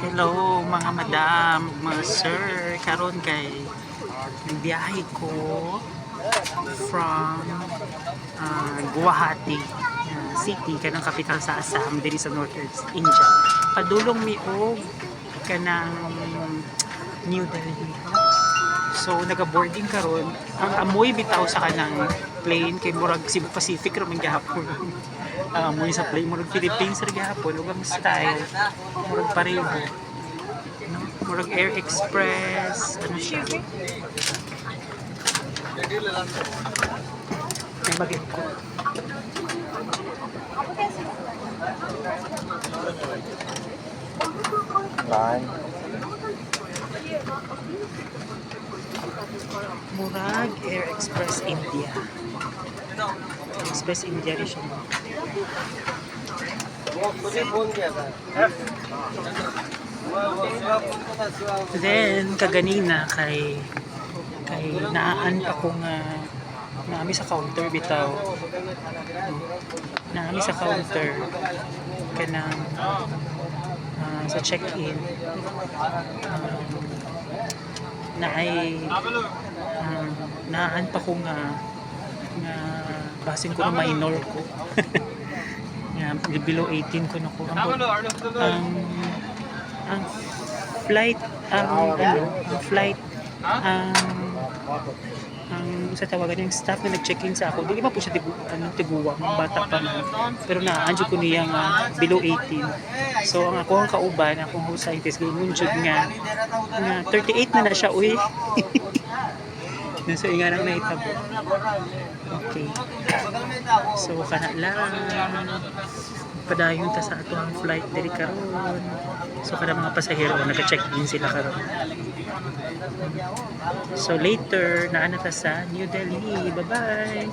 Hello mga madam, mga sir. Karon kay biyahe ko from Guwahati City, kanang capital sa Assam, diri sa Northeast India. Padulong mi og kanang New Delhi. So naga-boarding karon. Ang amoy bitaw sa kanang plane kay murag Cebu Pacific ra man gihapon. Amoy sa plane murag Philippines ra gihapon ug ang style murag pareho. No? Murag Air Express, ano siya? May bagay ko. Murag Air Express India. Express India rin siya. Then kaganina kay naan ako nga naami sa counter bitaw. Naami sa counter kanang sa check-in na ay naan pa ko nga basin ko na minor ko. Nga below 18 ko na ko ang flight ang sa tawagan yung staff na nag-check-in sa ako, di ba po siya tiguwa, bata pa na. Pero naanjo ko niya nga below 18. So ang ako ang kauban, akong host scientist, ganyan nga 38 na siya, uy. Nasa nga nang naitabo. Okay. So kana lang padayon ta sa ato ang flight diri karon. So kada mga pasahero naka-check-in sila karon. So later naana ta sa New Delhi. Bye-bye.